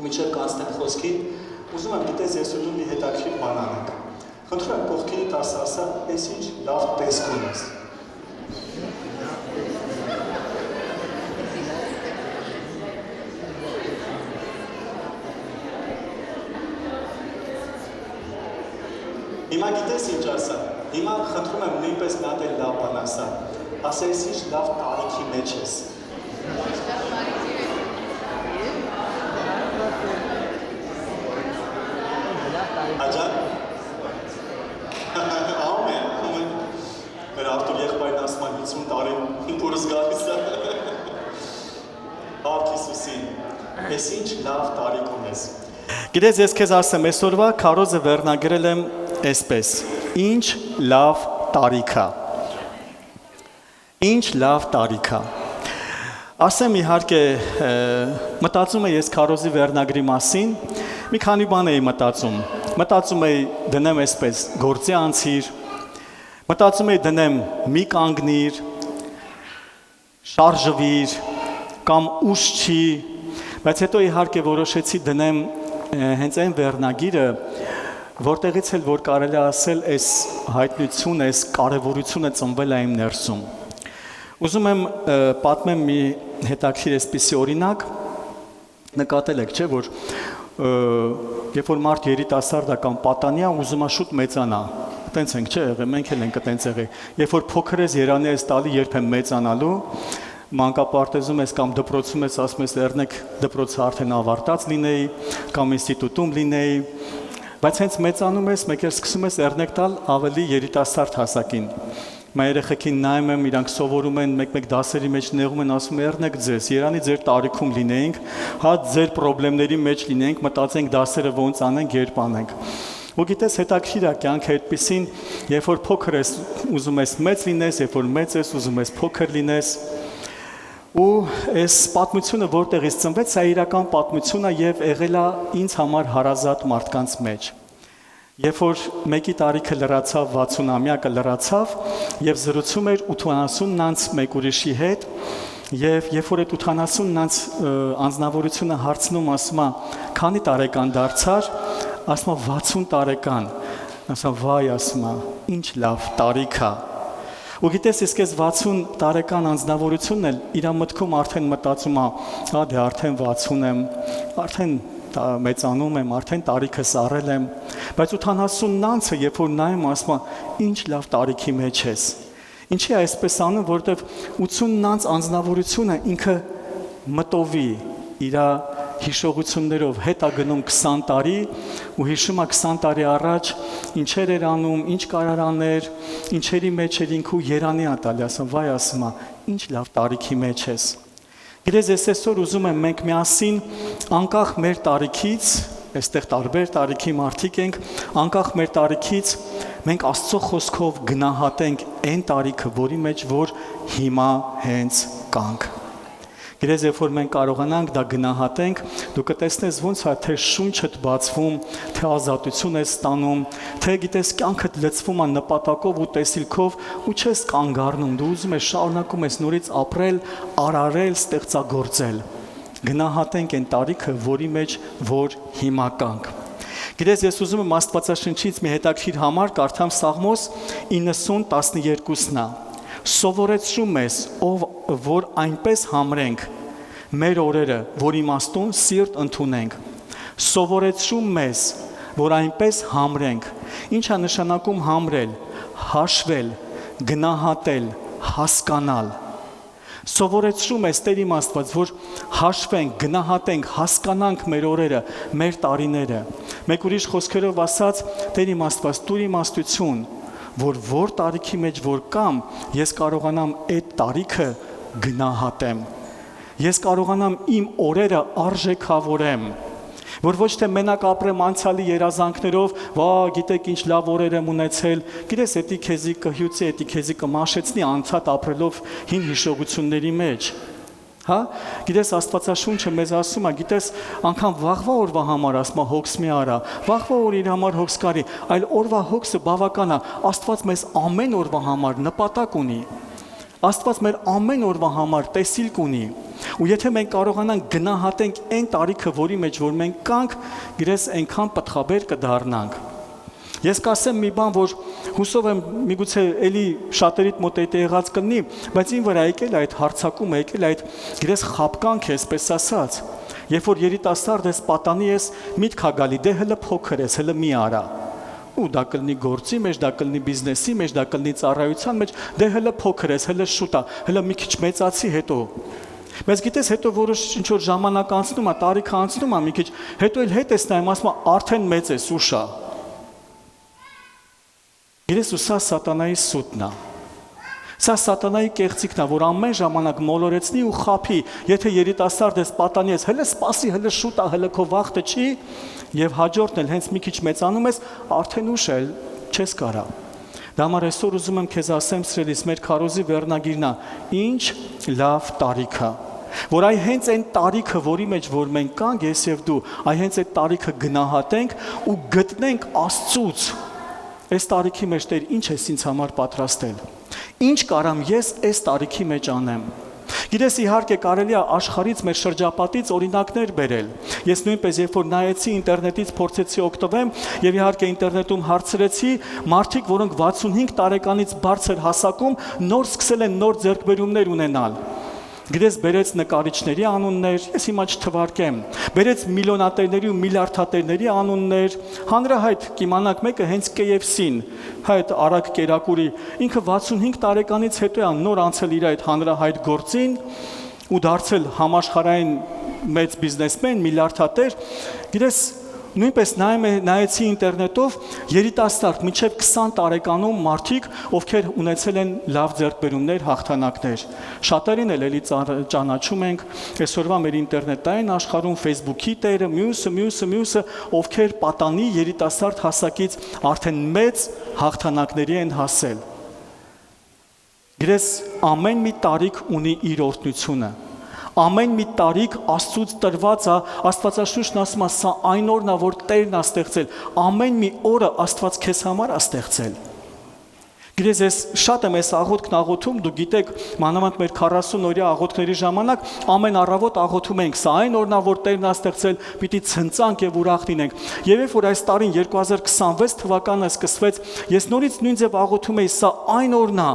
Մինչև կանցնեմ խոսքին, ուզում եմ գիտես ես ու դու մի հետաքրքիր բան անենք։ Խնդրում եմ կողքինիդ ասա, ես ինչ լավ տեսք ունես։ Հիմա գիտես ինչ ասա։ Հիմա խնդրում եմ նույնպես մի հատ էլ լավ բան ասա։ Ասա ես ինչ լավ տարիքի մեջ ես։ Աջան։ Ամեն։ Մեր Արտուր եղբայրն ասում է 50 տարի որս գալիս է։ Արք Հիսուսին։ Ես ինչ լավ տարիք ունես։ Գիտես ես քեզ ասեմ, այսօրվա քարոզը վերնագրել եմ այսպես. Ինչ լավ տարիքա։ Ինչ լավ տարիքա։ Ասեմ իհարկե մտածում եմ ես քարոզի վերնագրի մասին, մի քանի բան էի մտածում էի դնեմ այսպես գործի անցիր, մտածում էի դնեմ մի կանգնիր, շարժվիր կամ ուշ չի, բայց հետո իհարկե որոշեցի դնեմ հենց այն վերնագիրը, որտեղից էլ որ կարելի ասել այս հայտնությունը, այս կարևորությունը ծնվել է իմ ներսում։ Ուզում եմ պատմեմ մի հետաքրքիր այսպիսի օրինակ, նկատել եք, չէ, որ երբ որ մարդ երիտասարդ է կամ պատանի է, ուզում է շուտ մեծանա։ Տենց ենք, չէ, եղել, մենք էլ ենք տենց եղել։ Երբ որ փոքր ես Երանի ես տալի, երբ եմ մեծանալու, մանկապարտեզում ես կամ դպրոցում ես, ասում ես երնեք դպրոցը արդեն ավարտած լինեի, կամ ինստիտուտում լինեի, բայց հենց մեծանում ես, մեկ էլ սկսում ես երնեք տալ ավելի երիտասարդ հասակին։ Մա երեխեքին նայում եմ, իրանք սովորում են, մեկ-մեկ դասերի մեջ նեղում են, ասում երնեք ձեզ, Երանի ձեր տարիքում լինեինք, հա ձեր խնդիրների մեջ լինենք, մտածենք դասերը ոնց անենք, երբ անենք։ Ու գիտես հետաքրքիր է կյանքը այդպեսին, երբ որ փոքր ես, ուզում ես մեծ լինես, երբ որ մեծ ես, ուզում ես փոքր լինես։ Ու այս պատմությունը որտեղից ծնվեց, սա իրական պատմություն է եւ եղել է ինձ համար հարազատ մարդկանց մեջ։ Երբ որ մեկի տարիքը լրացավ, 60-ամյակը լրացավ եւ զրուցում էր 80-անց մեկ ուրիշի հետ եւ երբ որ այդ 80-անց անձնավորությունը հարցնում, ասում է, քանի տարեկան դարձար, ասում է 60 տարեկան, ասում վայ, ասում է, ինչ լավ տարիք է։ Ու գիտես, իսկ այս 60 տարեկան անձնավորությունն էլ իր մտքում արդեն մտածում է, հա դե արդեն 60 եմ, արդեն մեծանում եմ, արդեն տարիքս առել եմ, բայց 80-անցը, երբ որ նայում, ասում է, ինչ լավ տարիքի մեջ ես։ Ինչի է այսպես անում, որովհետև 80-անց անձնավորությունը ինքը մտովի իր հիշողություններով հետ է գնում 20 տարի ու հիշում է 20 տարի առաջ ինչեր էր անում, ինչ կարար աներ, ինչերի մեջ էր ինքը Երանի է տալի, ասում վայ, ասում է, ինչ լավ տարիքի մեջ ես։ Գիտես, ես այսօր ուզում եմ մենք միասին անկախ մեր տարիքից, այստեղ տարբեր տարիքի մարդիկ ենք, անկախ մեր տարիքից մենք Աստծո խոսքով գնահատենք այն տարիքը, որի մեջ որ հիմա հենց կանք։ Գիտես, երբ որ մենք կարողանանք դա գնահատենք, դու կտեսնես ոնց է թե շունչդ բացվում, թե ազատություն ես ստանում, թե գիտես կյանքդ լցվում է նպատակով ու տեսիլքով ու չես կանգ առնում, դու ուզում ես շարունակում ես նորից ապրել, արարել, ստեղծագործել։ Գնահատենք այն տարիքը, որի մեջ որ հիմա կանք։ Գիտես, ես ուզում եմ Աստվածաշնչից մի հետաքրքիր համար կարդամ Սաղմոս 90:12-ն է։ Սովորեցրում ես, ով որ այնպես համրենք մեր օրերը, որ իմաստուն սիրտ ընդունենք։ Սովորեցրում ես, որ այնպես համրենք։ Ինչ է նշանակում համրել, հաշվել, գնահատել, հասկանալ։ Սովորեցրում ես Տեր իմ Աստված, որ հաշվենք, գնահատենք, հասկանանք մեր օրերը, մեր տարիները։ Մեկ ուրիշ խոսքերով ասած, Տեր իմ Աստված, տուր իմաստություն, որ տարիքի մեջ որ կամ, ես կարողանամ այդ տարիքը գնահատեմ։ Ես կարողանամ իմ օրերը արժեքավորեմ, որ ոչ թե մենակ ապրեմ անցյալի երազանքներով, վա, գիտեք ինչ լավ օրեր եմ ունեցել, գիտես, էդի քեզի կհյուծի, էդի քեզի կմաշեցնի անցած ապրելով հին հիշողությունների մեջ։ Հա, գիտես Աստվածաշունչը մեզ ասում է, գիտես, անգամ վաղվա օրվա համար ասում է հոգս մի արա, վաղվա օր իր համար հոգս կարի, այլ օրվա հոգսը բավական է, Աստված մեզ ամեն օրվա համար նպատակ ունի։ Աստված մեր ամեն օրվա համար տեսիլք ունի։ Ու եթե մենք կարողանանք գնահատենք այն տարիքը, որի մեջ որ մենք կանք, գրես այնքան պտղաբեր կդառնանք։ Ես կասեմ մի բան, որ հուսով եմ միգուցե էլի շատերիդ մոտ եղած կլինի, բայց ին վրա եկել այդ հարցակումը, եկել այդ գրես խապկանք է, այսպես ասած։ Երբ որ երիտասարդ ես, պատանի ես, միտք ա գալի, դե հələ փոքր ես, հələ մի արա։ Ու դա կլինի գործի մեջ, դա կլինի բիզնեսի մեջ, դա կլինի ծառայության մեջ, դե հələ փոքր ես, հələ շուտ է, հələ մի քիչ մեծացի հետո։ Բայց գիտես, հետո որոշ ինչ որ ժամանակ անցնում է, տարիք անցնում է մի քիչ, հետո էլ հետ ես նայում, ասում է արդեն մեծ ես, ուշ է։ Գիտես, ու սա սատանայի սուտն է։ Սա սատանայի կեղծիքն է, որ ամեն ժամանակ մոլորեցնի ու խափի, եթե երիտասարդ ես, պատանի ես, հələ սպասի, հələ շուտ է, հələ քո վախտը չի, եւ հաջորդն էլ հենց մի քիչ մեծանում ես, արդեն ուշ է, չես կարա։ Դա համար այսօր ուզում եմ քեզ ասեմ, սիրելիս, մեր քարոզի վերնագիրն է, ինչ լավ տարիք է, որ այ հենց այն տարիքը, որի մեջ որ մենք կանք, ես եւ դու, այ հենց այդ տարիքը գնահատենք ու գտնենք Աստծուց։ Այս տարիքի մեջ Տեր ինչ ես ինձ համար պատրաստել։ Ինչ կարամ ես այս տարիքի մեջ անեմ։ Գիտես, իհարկե կարելի է աշխարհից մեր շրջապատից օրինակներ բերել։ Ես նույնպես երբ որ նայեցի ինտերնետից փորձեցի օգտվեմ եւ իհարկե ինտերնետում հարցրեցի, մարդիկ, որոնք 65 տարեկանից բարձր հասակում նոր սկսել են նոր ձեռքբերումներ ունենալ։ Գիտես, բերեց նկարիչների անուններ, ես հիմա չթվարկեմ, բերեց միլիոնատերների ու միլիարդատերների անուններ, հանրահայտ կիմանաք մեկը հենց KFC-ին, այդ Արագ Կերակուրի, ինքը 65 տարեկանից հետո է նոր անցել իր այդ հանրահայտ գործին ու դարձել համաշխարհային մեծ բիզնեսմեն, միլիարդատեր, գիտես, նույնպես նայեցի ինտերնետով երիտասարդ մինչև 20 տարեկանում մարդիկ, ովքեր ունեցել են լավ ձեռքբերումներ, հաղթանակներ։ Շատերին էլ էլի ճանաչում ենք այսօրվա մեր ինտերնետային աշխարհում Facebook-ի տերը, մյուսը, ովքեր պատանի երիտասարդ հասակից արդեն մեծ հաղթանակների են հասել։ Գրես ամեն մի տարիք ունի իր օրհնությունը։ Ամեն մի տարիք Աստծուց տրված է, Աստվածաշունչն ասում է, սա այն օրն է, որ Տերն է ստեղծել, ամեն մի օրը Աստված քեզ համար է ստեղծել։ Գիտես, ես շատ եմ այս աղոթքն աղոթում, դու գիտեք, մանավանդ մեր 40-օրյա աղոթքների ժամանակ ամեն առավոտ աղոթում ենք, սա այն օրն է, որ Տերն է ստեղծել, պիտի ցնծանք եւ ուրախ լինենք։ Եվ երբ որ այս տարին 2026 թվականը սկսվեց, ես նորից նույն ձև աղոթում էի, սա այն օրն է,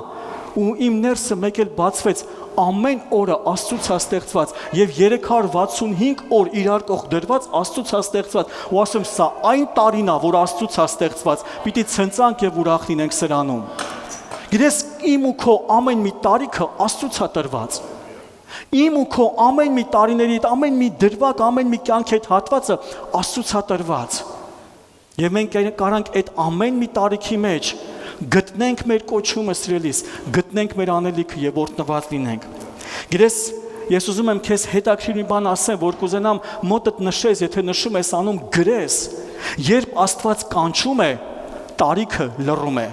ու իմ ներսը մեկ էլ բացվեց, ամեն օրը Աստծուց է ստեղծված եւ 365 օր իրար կողդրված Աստծուց է ստեղծված ու ասում սա այն տարին է որ Աստծուց է ստեղծված պիտի ցնծանք եւ ուրախ լինենք սրանում գիտես իմ ու քո ամեն մի տարիքը Աստծուց է տրված իմ ու քո ամեն մի տարիների ամեն մի դրվագ ամեն մի կյանքի հետ հատվածը Աստծուց է տրված եւ մենք կարանք այդ ամեն մի տարիքի մեջ գտնենք մեր կոչումը սիրելիս, գտնենք մեր անելիքը եւ օրհնված լինենք։ Գիտես, ես ուզում եմ քեզ հետաքրքիր մի բան ասեմ, որ կուզենամ մոտդ նշես, եթե նշում ես անում գրես, երբ Աստված կանչում է, տարիքը լռում է։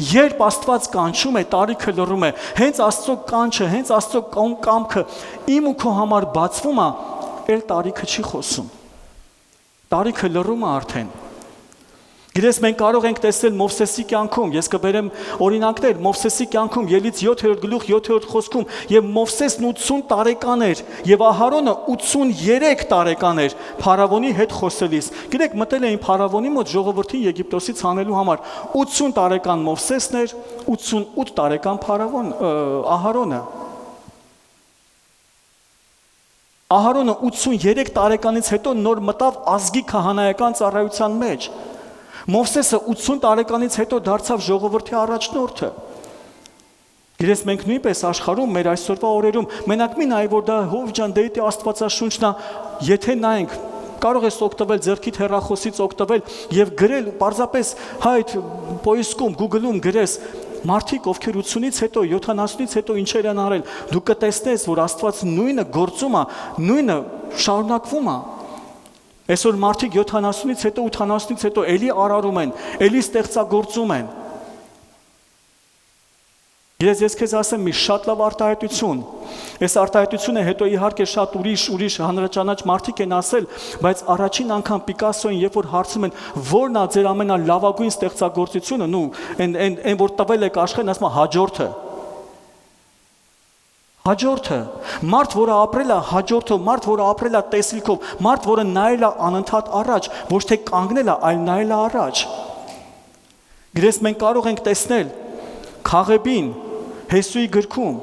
Երբ Աստված կանչում է, տարիքը լռում է։ Հենց Աստծո կանչը, հենց Աստծո կամքը իմ ու քո համար բացվում է, այլ տարիքը չի խոսում։ Տարիքը լռում է արդեն։ Գիտես, մենք կարող ենք տեսնել Մովսեսի կյանքում, ես կբերեմ օրինակներ, Մովսեսի կյանքում ելից 7-րդ գլուխ 7-րդ խոսքում, եւ Մովսեսն 80 տարեկան էր, եւ Ահարոնը 83 տարեկան էր, Փարավոնի հետ խոսելիս։ Գիտեք, մտել էին Փարավոնի մոտ ժողովրդին Եգիպտոսից հանելու համար։ 80 տարեկան Մովսեսն էր, 88 տարեկան Ահարոնը։ Ահարոնը 83 տարեկանից հետո նոր մտավ ազգի քահանայական ծառայության մեջ։ Մովսեսը 80 տարեկանից հետո դարձավ ժողովրդի առաջնորդը։ Գիտես, մենք նույնպես աշխարհում մեր այսօրվա օրերում մենակ մի նայ որ դա Հովիվ ջան Դեյտի Աստվածաշունչն է, եթե նայենք, կարող ես օգտվել ձեռքիդ հեռախոսից օգտվել եւ գրել պարզապես այդ պոյսկում, Google-ում գրես մարդիկ ովքեր 80-ից հետո 70-ից հետո ինչեր են արել, դու կտեսնես, որ Աստված նույնը գործում է, նույնը շարունակվում է։ Այսօր մարդիկ 70-ից հետո 80-ից հետո էլի արարում են, էլի ստեղծագործում են։ Ես քեզ ասեմ մի շատ լավ արտահայտություն։ Այս արտահայտությունը հետո իհարկե շատ ուրիշ հանրաճանաչ մարդիկ են ասել, բայց առաջին անգամ Պիկասոին երբ որ հարցում են որն է ձեր ամենալավագույն ստեղծագործությունը, այն որ տվել եք աշխարհին, ասում է հաջորդը։ Հաջորդը, մարդ, որը ապրել է հաջորդով, մարդ, որը ապրել է տեսիլքով, մարդ, որը նայել է անընդհատ առաջ, ոչ թե կանգնել է, այլ նայել է առաջ։ Գրես մենք կարող ենք տեսնել Քաղեբին Հեսուի գրքում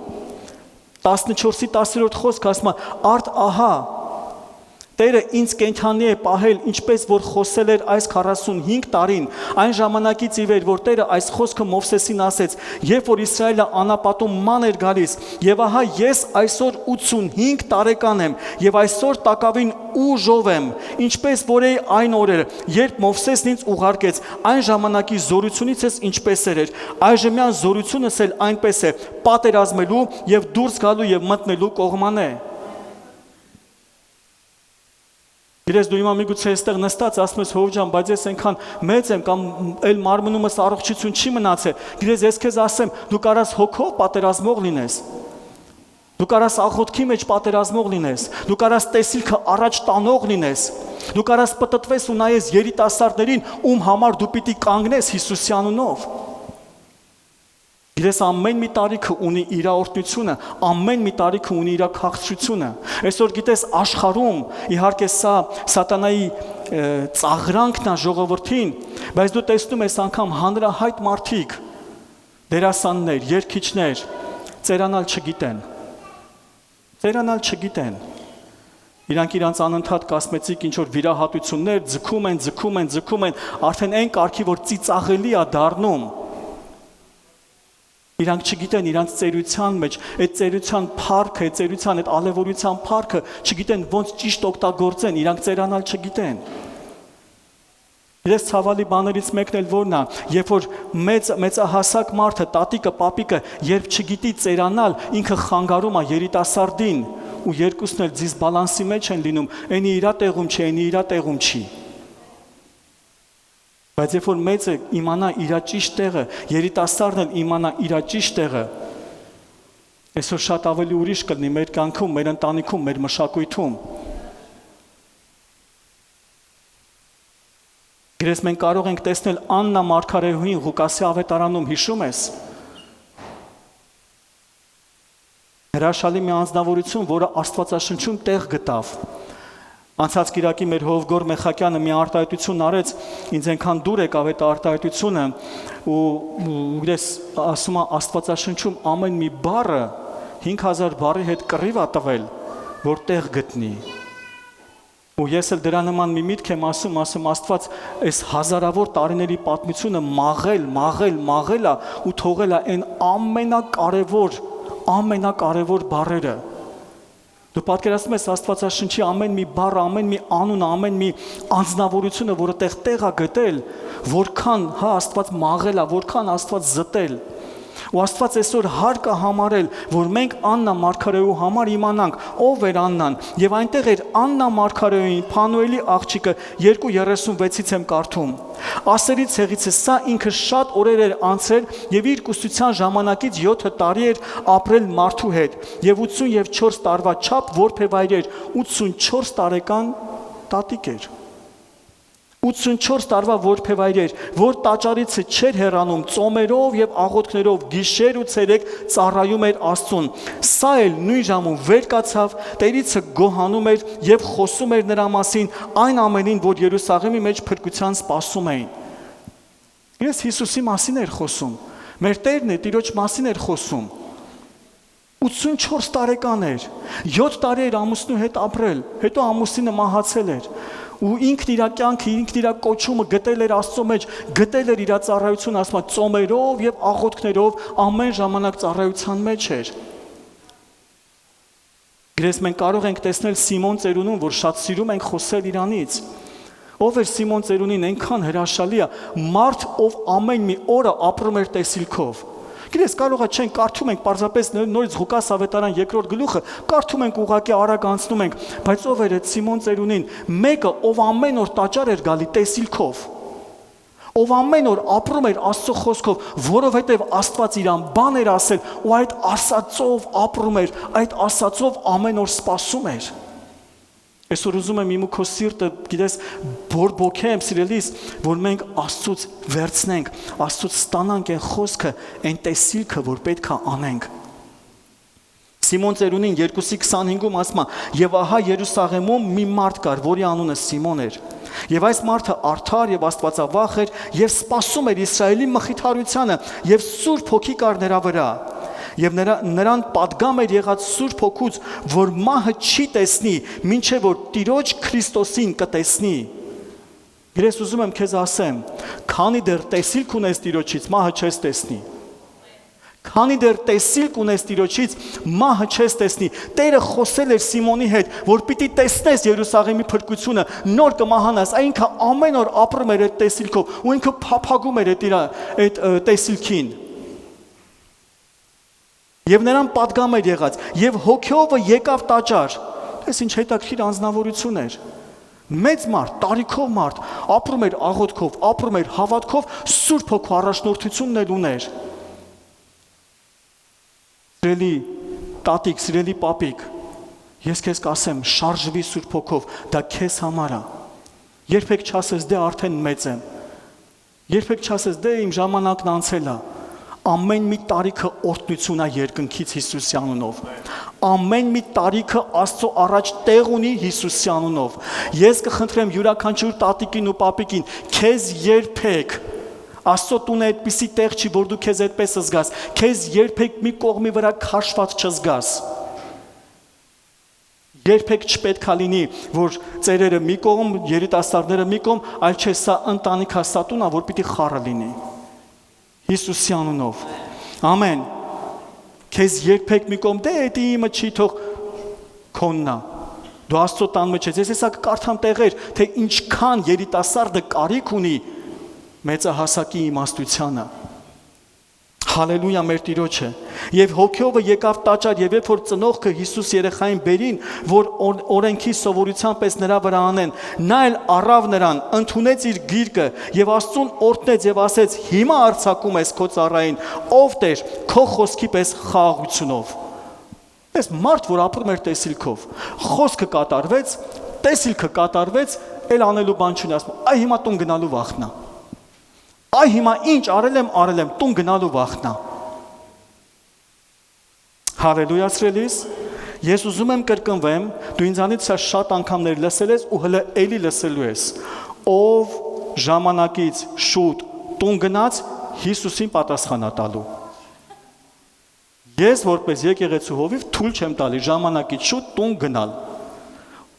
14-ի 10-րդ խոսքը ասում է արդ ահա Տերը ինձ կենթանի է պահել, ինչպես որ խոսել էր այս 45 տարին, այն ժամանակից ի վեր, որ Տերը այս խոսքը Մովսեսին ասեց, երբ որ Իսրայելը անապատում ման էր գալիս, եւ ահա ես այսօր 85 տարեկան եմ, եւ այսօր տակավին ուժով եմ, ինչպես որ է այն օրերը, երբ Մովսեսն ինձ ուղարկեց, այն ժամանակի զորությունից ես ինչպես էր, այժմյան զորությունս էլ այնպես է, պատերազմելու եւ դուրս գալու եւ մտնելու կողմանե։ Իրես դու հիմա միգուցե այստեղ նստած ասում ես հով ջան, բայց ես այնքան մեծ եմ կամ այլ մարմնումս առողջություն չի մնացել։ Իրես ես քեզ ասեմ, դու կարաս հոգով պատերազմող լինես։ Դու կարաս աղոթքի մեջ պատերազմող լինես։ Դու կարաս տեսիլքը առաջ տանող լինես։ Դու կարաս պտտվես ու նայես երիտասարդներին, ում համար դու պիտի կանգնես Հիսուսի անունով։ Իրես ամեն մի տարիքը ունի իր օրհնությունը, ամեն մի տարիքը ունի իր քաղցրությունը։ Այսօր գիտես աշխարհում իհարկե սա սատանայի ծաղրանքն է ժողովրդին, բայց դու տեսնում ես անգամ հանրահայտ մարդիկ, դերասաններ, երգիչներ, ծերանալ չգիտեն։ Ծերանալ չգիտեն։ Իրանք իրանց անընդհատ կասմեցիկ ինչ որ վիրահատություններ ձգում են, արդեն այն կարգի որ ծիծաղելի է դառնում։ Իրանք չգիտեն իրանց ծերության մեջ, այդ ծերության փառքը, այդ ծերության այդ ալևորության փառքը, չգիտեն ոնց ճիշտ օգտագործեն, իրանք ծերանալ չգիտեն։ Իրենց ցավալի բաներից մեկն էլ որն է, երբ որ մեծահասակ մարդը, տատիկը, պապիկը, երբ չգիտի ծերանալ, ինքը խանգարում է երիտասարդին, ու երկուսն էլ դիսբալանսի մեջ են լինում, այնի իրա տեղում չի, այնի իրա տեղում չի։ Բայց երբ որ մեծը իմանա իր ճիշտ տեղը, երիտասարդն էլ իմանա իր ճիշտ տեղը, այսօր շատ ավելի ուրիշ կլինի մեր կյանքում, մեր ընտանիքում, մեր մշակույթում։ Գրես մենք կարող ենք տեսնել Աննա Մարգարեհուին Ղուկասի ավետարանում, հիշում ես։ Հրաշալի մի անձնավորություն, որը Աստվածաշնչում տեղ գտավ։ Անցած կիրակի մեր Հովգոր Մեխակյանը մի արտահայտություն արեց, ինձ այնքան դուր եկավ այդ արտահայտությունը ու գրես ասում է Աստվածաշնչում ամեն մի բառը 5000 բառի հետ կռիվ է տվել, որ տեղ գտնի։ Ու ես էլ դրա նման մի միտք եմ ասում Աստված այս հազարավոր տարիների պատմությունը մաղել է ու թողել է այն ամենակարևոր բառերը։ Դու պատկերացնում ես Աստվածաշնչի ամեն մի բառ, ամեն մի անուն, ամեն մի անձնավորությունը, որը տեղ է գտել, որքան Աստված մաղել է, որքան Աստված զտել։ Ու Աստված այսօր հարկ է համարել, որ մենք Աննա Մարգարեհու համար իմանանք ով էր Աննան, եւ այնտեղ էր Աննա Մարգարեհին, Փանուելի աղջիկը 2:36-ից եմ կարդում։ Ասերի ցեղից է, սա ինքը շատ օրեր էր անցել եւ իր կուսության ժամանակից 7 տարի էր ապրել մարդու հետ եւ 84 տարվա չափ որբևայր էր, 84 տարեկան տատիկ էր։ 84 տարվա որբևայր էր, որ տաճարից չէր հեռանում, ծոմերով եւ աղոթքներով գիշեր ու ցերեկ ծառայում էր Աստծուն։ Սա էլ նույն ժամում վեր կացավ, Տերիցը գոհանում էր եւ խոսում էր նրա մասին այն ամենին, որ Երուսաղեմի մեջ փրկության սպասում էին։ Ես Հիսուսի մասին էր խոսում։ Մեր Տերն է Տիրոջ մասին էր խոսում։ 84 տարեկան էր, 7 տարի էր ամուսնու հետ ապրել, հետո ամուսինը մահացել էր։ Ու ինքն իր կյանքը, ինքն իր կոչումը գտել էր Աստծո մեջ, գտել էր իր ծառայությունը, ասում է, ծոմերով եւ աղոթքներով ամեն ժամանակ ծառայության մեջ էր։ Գրես մենք կարող ենք տեսնել Սիմոն Ծերունուն, որ շատ սիրում ենք խոսել իրանից։ Ով էր Սիմոն Ծերունին, այնքան հրաշալի է, մարդ, ով ամեն մի օրը ապրում էր տեսիլքով։ Գիտես, կարող է չենք կարդում ենք պարզապես նորից Ղուկաս ավետարան 2-րդ գլուխը, կարդում ենք ուղղակի արագ անցնում ենք, բայց ով էր այդ Սիմոն Ծերունին, մեկը, ով ամեն օր տաճար էր գալի տեսիլքով, ով ամեն օր ապրում էր Աստծո խոսքով, որովհետև Աստված իրան բան էր ասել, ու այդ ասածով ապրում էր, այդ ասածով ամեն օր սպասում էր։ Այսօր ուզում եմ իմ ու քո սիրտը, գիտես, բորբոքեմ սիրելիս, որ մենք Աստծուց վերցնենք, Աստծուց ստանանք այն խոսքը, այն տեսիլքը, որ պետք է անենք։ Սիմոն ծերունին 2:25-ում ասում է. «Եվ ահա Երուսաղեմում մի մարդ կար, որի անունը Սիմոն էր։ Եվ այս մարդը արդար եւ աստվածավախ էր եւ սպասում էր Իսրայելի մխիթարությանը եւ Սուրբ Հոգի կար նրա վրա։ Եվ նրան պատգամ էր եղած Սուրբ Հոգուց, որ մահը չի տեսնի, մինչև որ Տիրոջ Քրիստոսին կտեսնի»։ Ես ուզում եմ քեզ ասեմ, քանի դեռ տեսիլք ունես Տիրոջից, մահը չես տեսնի։ Քանի դեռ տեսիլք ունես Տիրոջից, մահը չես տեսնի։ Տերը խոսել էր Սիմոնի հետ, որ պիտի տեսնես Երուսաղեմի փրկությունը, նոր կմահանաս, այնքը ամեն օր ապրում էր այդ տեսիլքով, ու ինքը փափագում էր այդ տեսիլքին։ Եվ նրան պատգամ էր եղած, եւ հոգեովը եկավ տաճար։ Այս ինչ հետաքրքիր անձնավորություն էր։ Մեծ մարդ, տարիքով մարդ, ապրում էր աղոթքով, ապրում էր հավատքով, Սուրբ Հոգու առաջնորդությունն էլ ուներ։ Սիրելի տատիկ, սիրելի պապիկ, ես քեզ կասեմ, շարժվի Սուրբ Հոգով, դա քեզ համար է։ Երբեք չասես դե արդեն մեծ եմ։ Երբեք չասես դե իմ ժամանակն անցել է։ Ամեն մի տարիքը օրհնություն է երկնքից Հիսուսի անունով։ Ամեն մի տարիքը Աստծո առաջ տեղ ունի Հիսուսի անունով։ Ես կխնդրեմ յուրաքանչյուր տատիկին ու պապիկին, քեզ երբեք Աստծո տունը այդպիսի տեղ չի, որ դու քեզ այդպես զգաս, քեզ երբեք մի կողմի վրա քաշված չզգաս։ Երբեք չպետք է լինի, որ ծերերը մի կողմ, երիտասարդները մի կողմ, այլ չէ, սա ընտանիք է, սա տուն է, որ պիտի խառը լինի։ Հիսուսի անունով։ Ամեն։ Քեզ երբեք մի կողմ, դե էդի իմը չի, թող քոննա։ Դու Աստծո տան մեջ ես, ես հեսա կկարդամ տեղեր, թե ինչքան երիտասարդը կարիք ունի մեծահասակի իմաստությանը։ Հալելույա մեր Տիրոջը։ Եվ հոգեովը եկավ տաճար, եւ երբ որ ծնողքը Հիսուս երեխային բերին, որ օրենքի սովորության պես նրա վրա անեն, նա էլ առավ նրան, ընդունեց իր գիրկը եւ Աստծուն օրհնեց եւ ասեց. «Հիմա արձակում ես քո ծառային, ով Տեր, քո խոսքի պես խաղաղությունով»։ Այս մարդ, որ ապրում էր տեսիլքով, խոսքը կատարվեց, տեսիլքը կատարվեց, էլ անելու բան չունի, ասում, այ հիմա տուն գնալու վախնա։ Այ հիմա ինչ արել եմ, տուն գնալու վախնա։ Հալելույա սիրելիս, ես ուզում եմ կրկնվեմ, դու ինձանից շատ անգամներ լսել ես ու հələ էլի լսելու ես, ով ժամանակից շուտ տուն գնաց, Հիսուսին պատասխանա տալու։ Ես որպես եկեղեցու հովիվ թույլ չեմ տալի ժամանակից շուտ տուն գնալ։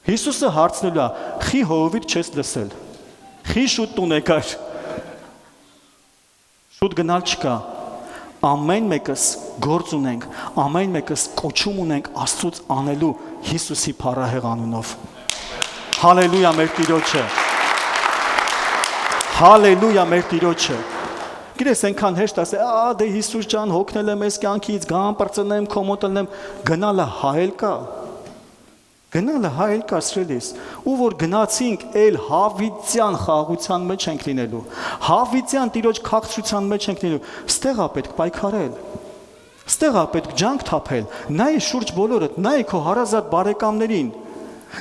Հիսուսը հարցնելու է, խի հովիվ չես լսել, խի շուտ տուն եկար։ Շուտ գնալ չկա, ամեն մեկս գործ ունենք, ամեն մեկս կոչում ունենք Աստծուց անելու Հիսուսի փառահեղ անունով։ Հալելույա մեր Տիրոջը։ Հալելույա մեր Տիրոջը։ Գիտես, այնքան հեշտ ասել, դե Հիսուս ջան, հոգնել եմ ես կյանքից, գամ պրծնեմ, կոմոտելնեմ, գնալը հայել կա։ Գնալը հայել կա սրելիս, ու որ գնացինք էլ հավիտյան խաղաղության մեջ ենք լինելու, հավիտյան Տիրոջ քաղցրության մեջ ենք լինելու, ստեղ է պետք պայքարել, ստեղ է պետք ջանք թափել, նայ շուրջ բոլորդ, նայ քո հարազատ բարեկամներին,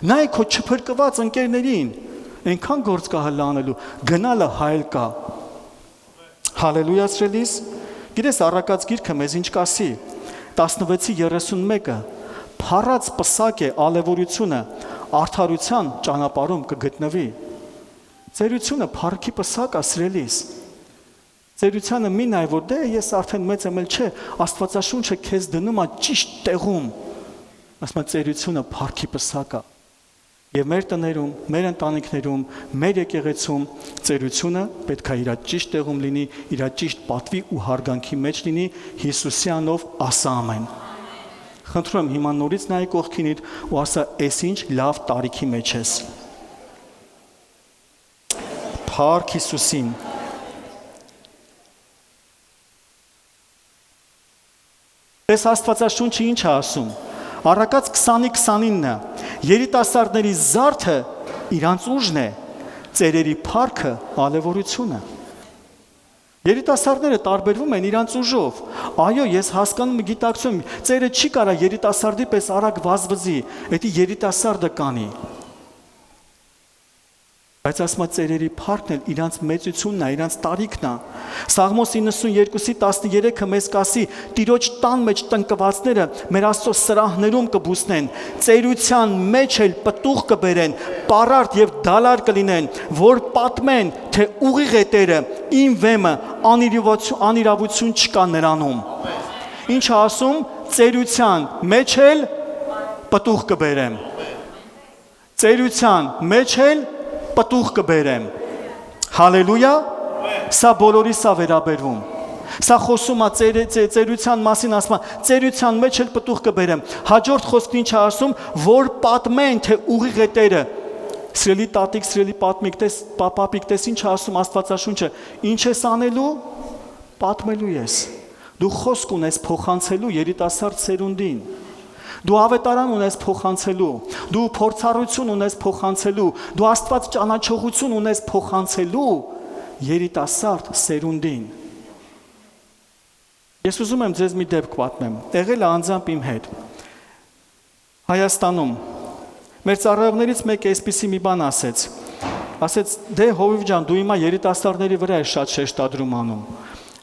նայ քո չփրկված ընկերներին, այնքան գործ կա հələ անելու, գնալը հայել կա։ Հալելույա սրելիս, գիտես առակած գիրքը մեզ ինչ կասի, 16:31-ը Փառած պսակ է ալևորությունը, արդարության ճանապարհում կգտնվի։ Ծերությունը փառքի պսակ է սրելիս։ Ծերությանը մի նայ, որ դե ես արդեն մեծ եմ, չէ, Աստվածաշունչը քեզ դնում է ճիշտ տեղում։ Ասում է ծերությունը փառքի պսակ է։ Եվ մեր տներում, մեր ընտանիքներում, մեր եկեղեցում ծերությունը պետք է իր ճիշտ տեղում լինի, իր ճիշտ պատվի ու հարգանքի մեջ լինի, Հիսուսի անունով ասա ամեն։ Խնդրում եմ հիմա նորից նայ կողքինիդ ու ասա, «Էս ինչ լավ տարիքի մեջ ես»։ Փառք Հիսուսին։ Այս Աստվածաշունչը ինչ է ասում։ Առակաց 20:29-ը երիտասարդների զարդը իրանց ուժն է, ծերերի փառքը ալևորությունը։ Երիտասարդները տարբերվում են իրանց ուժով։ Այո, ես հասկանում եմ, գիտակցում եմ, ծերը չի կարա երիտասարդի պես արագ վազվզի, դա երիտասարդը կանի։ Բայց ասма ծերերի փառքն էլ իրանց մեծությունն է, իրանց տարիքն է։ Սաղմոս 92:13-ը մեզ կասի. «Տիրոջ տան մեջ տնկվածները մեր Աստծո սրահներում կբուսնեն, ծերության մեջ էլ պտուղ կբերեն, պարարտ եւ դալար կլինեն, որ պատմեն, թե ուղիղ է Տերը, իմ վեմը անիրավություն չկա նրանում»։ Ինչ ասում, ծերության մեջ էլ պտուղ կբերեմ։ Ծերության մեջ էլ պտուղ կբերեմ։ Հալելույա։ Սա բոլորիս է վերաբերվում։ Սա խոսում է ծերության մասին, ասում է ծերության մեջ էլ պտուղ կբերեմ։ Հաջորդ խոսքն ինչ է ասում, որ պատմեն, թե ուղիղ է Տերը։ Սիրելի տատիկ, սիրելի պապիկ, տես ինչ է ասում Աստվածաշունչը, ինչ ես անելու, պատմելու ես։ Դու խոսք ունես փոխանցելու երիտասարդ սերունդին։ Դու ավետարան ունես փոխանցելու, դու փորձառություն ունես փոխանցելու, դու Աստված ճանաչողություն ունես փոխանցելու երիտասարդ սերունդին։ Ես ուզում եմ ձեզ մի դեպք պատմեմ, եղել է անձամբ իմ հետ։ Հայաստանում մեր ծառայողներից մեկը այսպիսի մի բան ասեց, դե Հովիվ ջան, դու հիմա երիտասարդների վրա ես շատ շեշտադրում անում։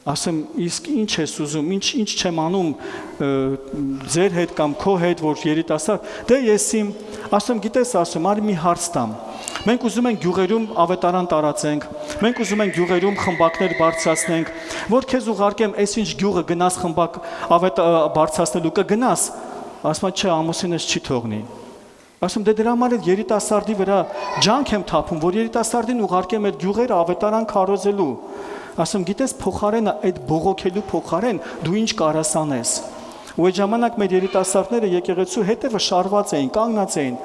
Ասեմ, իսկ ինչ ես ուզում, ինչ չեմ անում ձեր հետ կամ քո հետ, որ երիտասարդ, դե ես ասում, գիտես, ասում, արի մի հարց տամ։ Մենք ուզում ենք գյուղերում ավետարան տարածենք, մենք ուզում ենք գյուղերում խմբակներ բարձրացնենք, որ քեզ ուղարկեմ, այսինչ գյուղը գնաս խմբակ բարձրացնելու կգնաս։ Ասում, չէ, ամուսինս չի թողնի։ Ասում, դե դրա համար էլ երիտասարդի վրա ջանք եմ թափում, որ երիտասարդին ուղարկեմ այդ գյուղերը ավետարան քարոզելու։ Ասում, գիտես, փոխարենը այդ բողոքելու փոխարեն դու ինչ կարաս անես։ Ու այդ ժամանակ մեր երիտասարդները եկեղեցու հետևը շարված էին, կանգնած էին։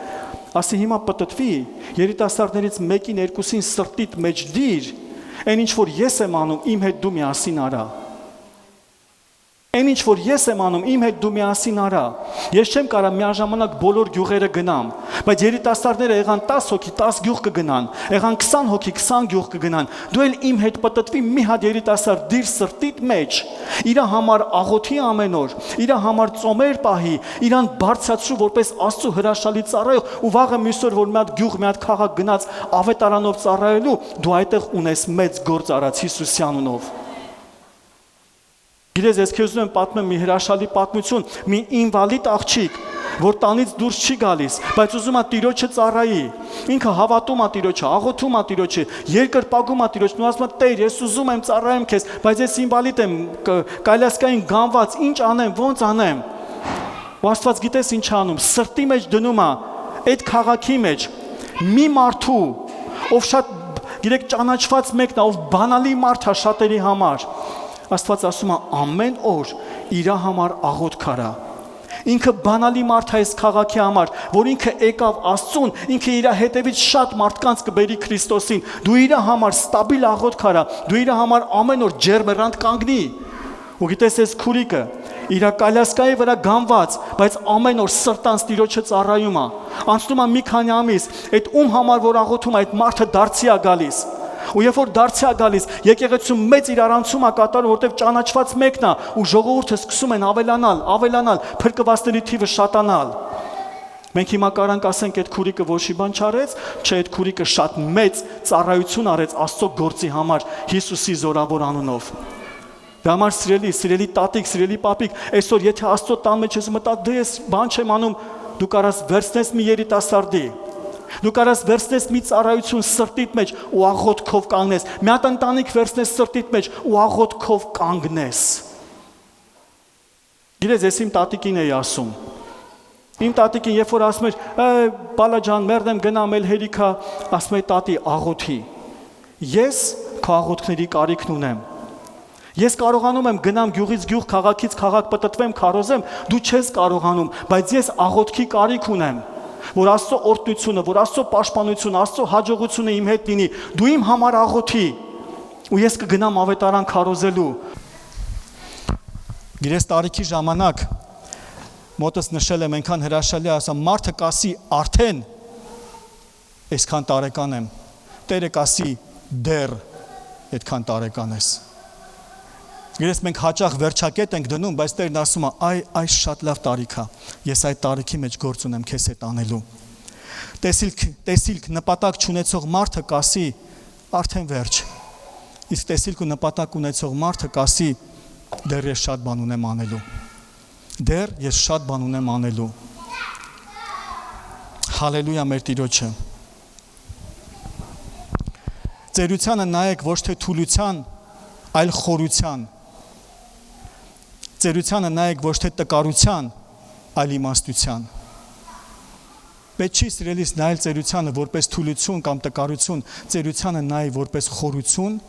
Ասի հիմա պտտվի, երիտասարդներից մեկին երկուսին սրտիդ մեջ դիր, այն ինչ որ ես եմ անում, իմ հետ դու միասին արա։ Այն ինչ որ ես եմ անում, իմ հետ դու միասին արա։ Ես չեմ կարող միաժամանակ բոլոր գյուղերը գնամ, բայց երիտասարդները եղան 10 հոգի 10 գյուղ կգնան, եղան 20 հոգի 20 գյուղ կգնան։ Դու էլ իմ հետ պտտվի մի հատ երիտասարդ դիր սրտիդ մեջ, իր համար աղոթի ամեն օր, իր համար ծոմեր պահի, իրան բարձրացրու որպես Աստծո հրաշալի ծառայող, ու վաղը մյուս օր որ մի հատ գյուղ, մի հատ քաղաք գնաց ավետարանով ծառայելու, դու այդտեղ ունես մեծ գործ արած Հիսուսի անունով։ Գիտես, ես քեզ ուզում եմ պատմեմ մի հրաշալի պատմություն, մի ինվալիդ աղջիկ, որ տանից դուրս չի գալիս, բայց ուզում է Տիրոջը ծառայի։ Ինքը հավատում է Տիրոջը, աղոթում է Տիրոջը, երկրպագում է Տիրոջն ու ասում է՝ Տեր, ես ուզում եմ ծառայեմ քեզ, բայց ես ինվալիդ եմ, կայլասկային գանված, ինչ անեմ, ոնց անեմ։ Ու Աստված գիտես ինչ անում, սրտի մեջ դնում է այդ քաղաքի մեջ մի մարդու, ով շատ գիտեք ճանաչված մեկն է, ով բանալի մարդ է շատերի համար։ Աստված ասում է ամեն օր իր համար աղոթք արա։ Ինքը բանալի մարդ է այս քաղաքի համար, որ ինքը եկավ Աստծուն, ինքը իր հետևից շատ մարդկանց կբերի Քրիստոսին։ Դու իր համար ստաբիլ աղոթք արա, դու իր համար ամեն օր ջերմեռանդ կանգնի։ Ու գիտես այս քուրիկը իր կալասկայի վրա գանված, բայց ամեն օր սրտանց Տիրոջը ծառայում է։ Անցնում է մի քանի ամիս, այդ ում համար որ աղոթում է, այդ մարդը դարձի է գալիս։ Ու երբ որ դարձի է գալիս, եկեղեցում մեծ իրարանցում է կատարում, որտեղ ճանաչված մեկն է, ու ժողովուրդը սկսում են ավելանալ, փրկվածների թիվը շատանալ։ Մենք հիմա կարանք ասենք այդ քուրիկը ոչ մի բան չարեց, չէ, այդ քուրիկը շատ մեծ ծառայություն արեց Աստծո գործի համար Հիսուսի զորավոր անունով։ Դա համար սիրելի տատիկ, սիրելի պապիկ, այսօր եթե Աստծո տան մեջ ես մտա, դե ես բան չեմ անում, դու կարաս վերցնես մի երիտասարդի։ Դու կարաս վերցնես մի ծառայություն սրտիդ մեջ ու աղոթքով կանգնես, մի հատ ընտանիք վերցնես սրտիդ մեջ ու աղոթքով կանգնես։ Գիտես, ես իմ տատիկին էի ասում։ Իմ տատիկին երբ որ ասում էր, բալա ջան, մերդեմ գնամ էլ հերիքա, ասում է տատի աղոթի։ Ես քո աղոթքների կարիքն ունեմ։ Ես կարողանում եմ գնամ գյուղից գյուղ, քաղաքից քաղաք պտտվեմ, քարոզեմ, դու չես կարողանում, բայց ես աղոթքի կարիք ունեմ, որ Աստծո օրհնությունը, որ Աստծո պաշտպանությունը, Աստծո հաջողությունը իմ հետ լինի, դու իմ համար աղոթի, ու ես կգնամ ավետարան քարոզելու։ Գիրես տարիքի ժամանակ մոտս նշել եմ այնքան հրաշալի, ասամ մարդը կասի արդեն այսքան տարեկան եմ, Տերը կասի դեռ այդքան տարեկան ես։ Գրես մենք հաճախ վերջակետ ենք դնում, բայց Տերն ասում է, այս շատ լավ տարիք է։ Ես այդ տարիքի մեջ գործ ունեմ քեզ հետ անելու։ Տեսիլք նպատակ չունեցող մարդը կասի արդեն վերջ։ Իսկ տեսիլք ու նպատակ ունեցող մարդը կասի դեռ ես շատ բան ունեմ անելու։ Դեռ ես շատ բան ունեմ անելու։ Հալելույա մեր Տիրոջը։ Ծերությանը նայեք ոչ թե թուլության, այլ խորության։ Ծերությանը նայեք ոչ թե տկարության, այլ իմաստության։ Պետք չի սիրելիս նայել ծերությանը որպես թուլություն կամ տկարություն, ծերությանը նայ որպես խորություն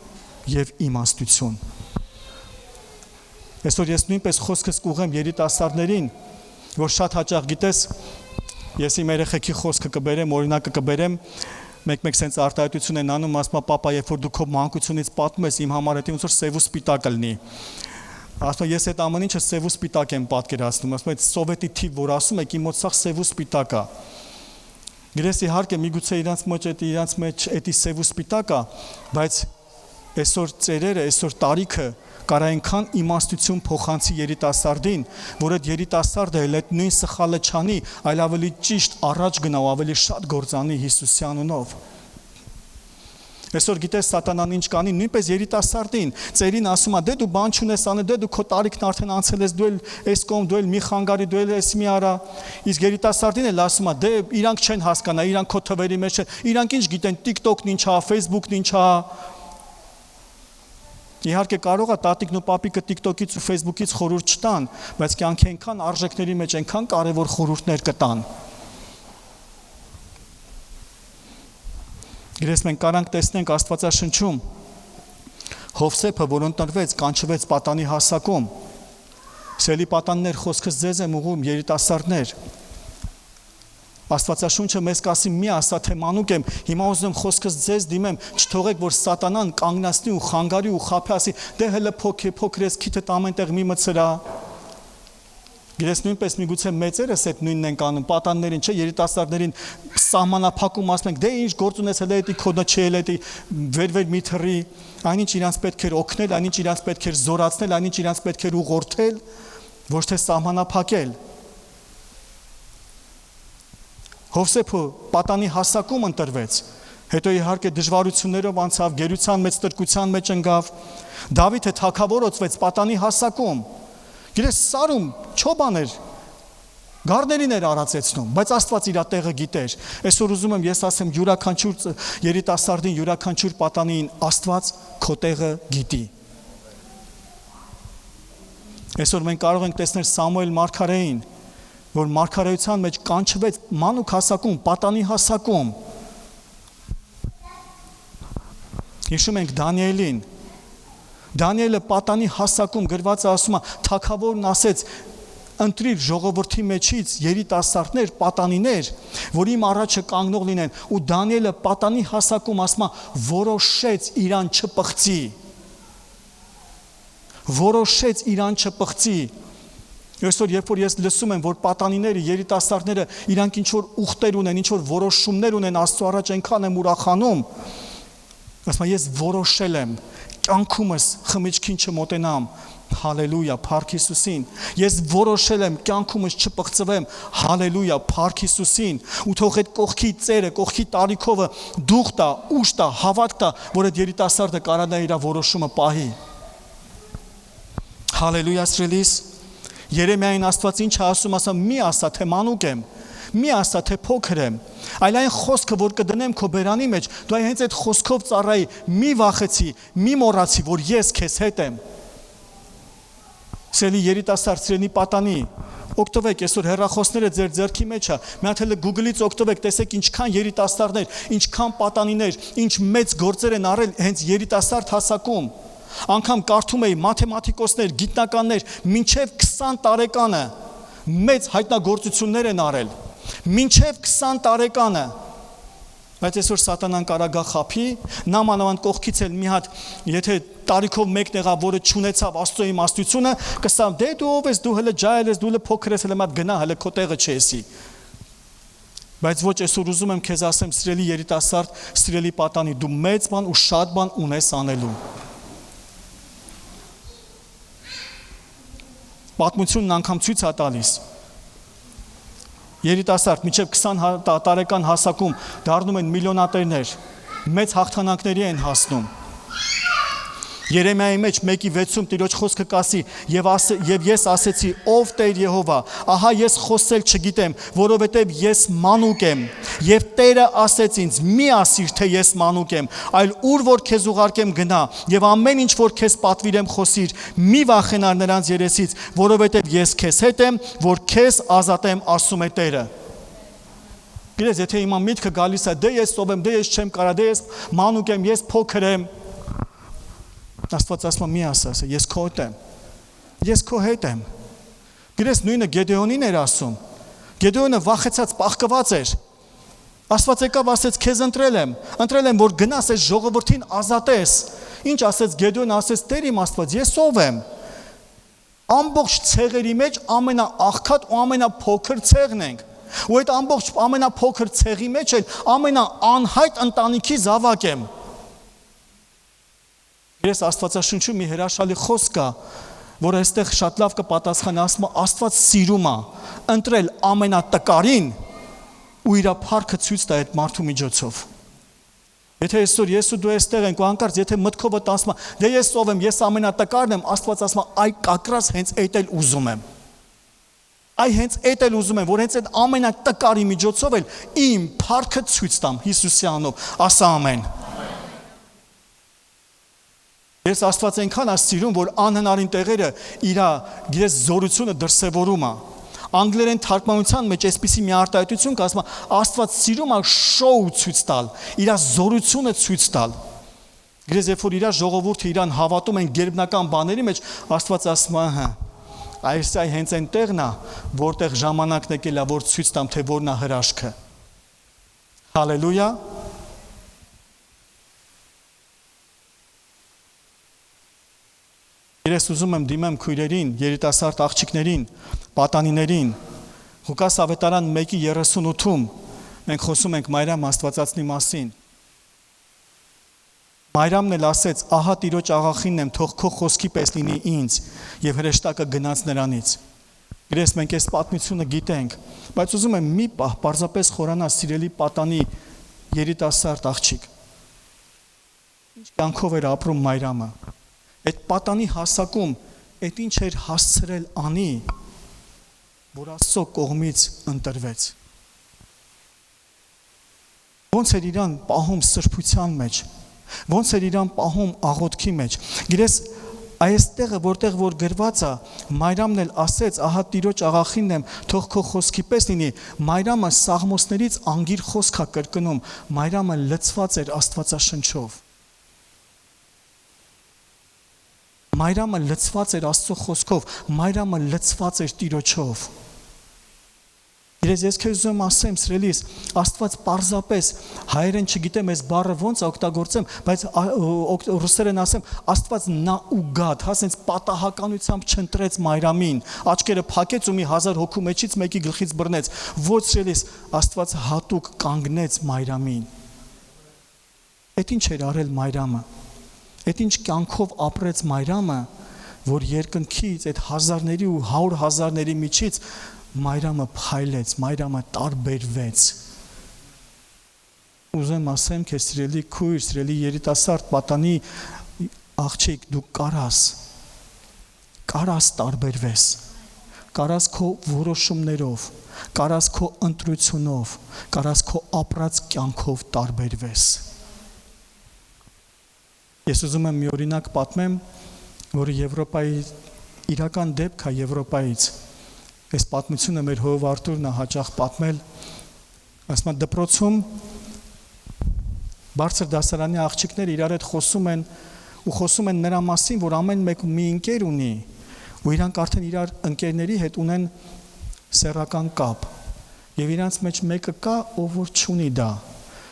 եւ իմաստություն։ Այսօր ես նույնպես խոսքս կուղեմ երիտասարդներին, որ շատ հաճախ գիտես, ես իմ երեխեքի խոսքը կբերեմ, օրինակը կբերեմ, մեկ սենց արտահայտություն են անում, ասում է պապա, երբ որ դու քո մանկությունից պատմում ես, իմ համար դա ոնց որ սև ու սպիտակ կլինի։ Ասում ես այդ ամեն ինչը սև ու սպիտակ եմ պատկերացնում, ասում այդ սովետի թիվ, որ ասում եք, իմ մոտ սա սև ու սպիտակ է։ Գրես իհարկե միգուցե իրանց մեջ էդի սև ու սպիտակ է, բայց այսօր ծերերը, այսօր տարիքը կար այնքան իմաստություն փոխանցի երիտասարդին, որ այդ երիտասարդը էլ այդ նույն սխալը չանի, այլ ավելի ճիշտ առաջ գնա ու ավելի շատ գործանի Հիսուսի անունով։ Այսօր գիտես սատանան ինչ կանի, նույնպես երիտասարդին, ծերին ասում է, դե դու բան չունես անել, դե դու քո տարիքն արդեն անցել ես, դու էլ այս կողմ, դու էլ մի խանգարի, դու էլ էս մի արա։ Իսկ երիտասարդին էլ ասում է, դե իրանք չեն հասկանա, իրանք քո թվերի մեջ չեն, իրանք ինչ գիտեն, TikTok-ն ինչ է, Facebook-ն ինչ է։ Իհարկե կարող է տատիկն ու պապիկը TikTok-ից ու Facebook-ից խորհուրդ չտան, բայց կյանքի այնքան արժեքների մեջ այնքան կարևոր խորհուրդներ կտան։ Գրես մենք կարանք տեսնենք Աստվածաշնչում Հովսեփը, որ ընտրվեց, կանչվեց պատանի հասակում։ Սելի պատաններ, խոսքս ձեզ եմ ուղղում, երիտասարդներ։ Աստվածաշունչը մեզ կասի մի ասա թե մանուկ եմ, հիմա ուզում խոսքս ձեզ դիմեմ, չթողեք որ սատանան կանգնացնի ու խանգարի ու խափի ասի, դե հələ փոքր ես քիթդ ամենտեղ մի մցրա։ Գիտես նույնպես միգուցե մեծերս այդ նույնն են անում, պատաններին, չէ, երիտասարդներին սահմանափակում ասում ենք, դե ինչ գործ ունես հələ էդի քոդը չէ, էդի վեր մի թռի, այնինչ իրանց պետք էր օգնել, այնինչ իրանց պետք էր զորացնել, այնինչ իրանց պետք էր ուղղորդել, ոչ թե սահմանափակել։ Հովսեփը պատանի հասակում ընտրվեց, հետո իհարկե դժվարություններով անցավ, գերության մեջ ստրկության մեջ ընկավ, Դավիթը թագավորացվեց պատանի հասակում, գիտես սարում չոբաներ, գառներին էր արածեցնում, բայց Աստված իր տեղը գիտեր, այսօր ուզում եմ ես ասեմ յուրաքանչյուր երիտասարդին, յուրաքանչյուր պատանին Աստված քո տեղը գիտի։ Այսօր մենք կարող ենք տեսնել Սամուել մարգարեին, որ մարգարեության մեջ կանչվեց մանուկ հասակում, պատանի հասակում։ Հիշում ենք Դանիելին։ Դանիելը պատանի հասակում գրված է ասում է, թագավորն ասեց, ընտրիր ժողովրդի մեջից երիտասարդներ, պատանիներ, որ իմ առաջը կանգնող լինեն, ու Դանիելը պատանի հասակում ասում է, որոշեց իրան չպղծի։ Որոշեց իրան չպղծի։ Այսօր երբ որ ես լսում եմ, որ պատանիները, երիտասարդները իրանք ինչ որ ուխտեր ունեն, ինչ որ որոշումներ ունեն, Աստծո առաջ այնքան եմ ուրախանում, ասում եմ ես որոշել եմ, կյանքումս խմիչքին չմոտենամ, հալելույա, փառք Հիսուսին, ես որոշել եմ կյանքումս չպղծվեմ, հալելույա, փառք Հիսուսին, ու թող այդ կողքի ծերը, կողքի տարիքովը դուխ տա, ուժ տա, հավատք տա, որ այդ երիտասարդը կարողանա իր որոշումը պահի։ Հալելույա, սիրելիս։ Երեմիային Աստված ինչ է ասում, ասում մի ասա թե մանուկ եմ, մի ասա թե փոքր եմ, այլ այն խոսքը որ կդնեմ քո բերանի մեջ, դու հենց այդ խոսքով ծառայի, մի վախեցի, մի մոռացի, որ ես քեզ հետ եմ։ Սելի երիտասարդ, սիրելի պատանի, օգտվեք, այսօր հեռախոսները ձեր ձեռքի մեջ է, մի հատ էլ Google-ից օգտվեք, տեսեք ինչքան երիտասարդներ, ինչքան պատանիներ, ինչ մեծ գործեր են արել հենց երիտասարդ հասակում։ Անգամ կարդում էի մաթեմատիկոսներ, գիտնականներ մինչև 20 տարեկանը մեծ հայտնագործություններ են արել, մինչև 20 տարեկանը, բայց այսօր սատանան կարա խափի, նա մանավանդ կողքից էլ մի հատ, եթե տարիքով մեկն եղավ, որը չունեցավ Աստծո իմաստությունը, կսամ, դե դու ով ես, դու հələ ջահել ես, դու հələ փոքր ես, հələ մատ գնա, հələ քո տեղը չեսի։ Բայց ոչ այսօր ուզում եմ քեզ ասեմ, սիրելի երիտասարդ, սիրելի պատանի, դու մեծ բան ու շատ բան ունես անելու։ Պատմությունն անգամ ցույց է տալիս։ Երիտասարդ մինչև 20 տարեկան հասակում դառնում են միլիոնատերներ, մեծ հաղթանակների են հասնում։ Երեմիայի մեջ 1:6 Տիրոջ խոսքը կասի. «Եվ ես ասեցի, ով Տեր Եհովա, ահա ես խոսել չգիտեմ, որովհետև ես մանուկ եմ, եւ Տերը ասեց ինձ. մի ասիր, թե ես մանուկ եմ, այլ ուր որ քեզ ուղարկեմ գնա, եւ ամեն ինչ որ քեզ պատվիրեմ խոսիր, մի վախենար նրանց երեսից, որովհետև ես քեզ հետ եմ, որ քեզ ազատեմ, ասում է Տերը»։ Գիտես, եթե հիմա միտքը գալիս է, դե ես ով եմ, դե ես չեմ կարա, դե ես մանուկ եմ, ես փոքր եմ, Աստված ասում է՝ մի ասա, ես քո հետ եմ։ Ես քո հետ եմ։ Գիտես, նույնը Գեդեոնին էր ասում։ Գեդեոնը վախեցած, պաղկված էր։ Աստված եկավ ասեց՝ քեզ ընտրել եմ, որ գնաս այս ժողովրդին ազատես։ Ինչ ասեց Գեդեոնը, ասեց՝ Տեր իմ Աստված, ես ով եմ։ Ամբողջ ցեղերի մեջ ամենաաղքատ ու ամենափոքր ցեղն ենք։ Ու այդ ամբողջ ամենափոքր ցեղի մեջ էլ ամենաանհայտ ընտանիքի զավակ եմ։ Ես Աստվածաշնչում մի հրաշալի խոսք կա, որ այստեղ շատ լավ կպատասխանի, ասում է Աստված սիրում է ընտրել ամենատկարին ու իր փառքը ցույց տա այդ մարդու միջոցով։ Եթե այսօր ես ու դու այստեղ ենք ու անկարծ եթե մտքովդ ասում է դե ես ով եմ, ես ամենատկարն եմ, Աստված ասում է այ կակրած հենց այդ էլ ուզում եմ։ Այ հենց այդ էլ ուզում եմ, որ հենց այդ ամենատկարի միջոցով էլ իմ փառքը ցույց տամ Հիսուսի անունով, ասա ամեն։ Ես Աստված այնքան ասիրում, որ անհնարին տեղերը իր գիտես զորությունը դրսևորում է։ Անգլերեն թարգմանության մեջ այսպիսի մի արտահայտություն կա, ասում է Աստված սիրում է շոու ցույց տալ, իր զորությունը ցույց տալ։ Գիտես, երբ որ իր ժողովուրդը իրան հավատում են գերբնական բաների մեջ, Աստված ասում է, հա, այս հենց այն տեղն է, որտեղ ժամանակն եկել է, որ ցույց տամ, թե որն է հրաշքը։ Հալելույա։ Ես ուզում եմ դիմեմ քույրերին, երիտասարդ աղջիկներին, պատանիներին։ Ղուկաս ավետարան 1:38-ում մենք խոսում ենք Մարիամ Աստվածածնի մասին։ Մարիամն էլ ասեց. «Ահա Տիրոջ աղախինն եմ, թող քո խոսքի պես լինի ինձ», եւ հրեշտակը գնաց նրանից։ Իրես մենք այս պատմությունը գիտենք, բայց ուզում եմ մի պահ պարզապես խորանալ սիրելի պատանի երիտասարդ աղջիկ։ Ինչ կյանքով էր ապրում Մարիամը։ Այդ պատանի հասակում այդ ինչ էր հասցրել անի, որ Աստծո կողմից ընտրվեց։ Ոնց էր իրան պահում սրբության մեջ, ոնց էր իրան պահում աղոթքի մեջ։ Գիտես, այստեղը որտեղ որ գրված է, Մարիամն էլ ասեց, ահա Տիրոջ աղախինն եմ, թող քո խոսքի պես լինի։ Մարիամը Սաղմոսներից անգիր խոսք է կրկնում, Մարիամը լցված էր Աստվածաշնչով։ Մարիամը լցված էր Աստծո խոսքով, Մարիամը լցված էր Տիրոջով։ Ես քեզ ուզում ասեմ, սիրելիս, Աստված պարզապես հայերեն չգիտեմ այս բառը ոնց օգտագործեմ, բայց ռուսերեն ասեմ, Աստված նաուգադ, հա, սենց պատահականությամբ չընտրեց Մարիամին, աչքերը փակեց ու մի 1000 հոգու մեջից մեկի գլխից բռնեց։ Ոչ, սիրելիս, Աստված հատուկ կանգնեց Մարիամին։ Այդ ինչ էր արել Մարիամը։ Այդ ինչ կյանքով ապրեց Մարիամը, որ երկնքից այդ հազարների ու 100 հազարների միջից Մարիամը փայլեց, Մարիամը տարբերվեց։ Ուզեմ ասեմ քեզ սիրելի քույր, սիրելի երիտասարդ պատանի աղջիկ, դու կարաս տարբերվես, կարաս քո որոշումներով, կարաս քո ընտրությունով, կարաս քո ապրած կյանքով տարբերվես։ Ես ուզում եմ մի օրինակ պատմեմ, որը Եվրոպայի իրական դեպք է Եվրոպայից։ Այս պատմությունը մեր հով Արտուրն է հաճախ պատմել, ասում է դպրոցում բարձր դասարանի աղջիկները իրար հետ խոսում են նրա մասին, որ ամեն մեկ մի ընկեր ունի, ու իրանք արդեն իրար ընկերների հետ ունեն սեռական կապ, եւ իրանց մեջ մեկը կա, ով որ չունի դա,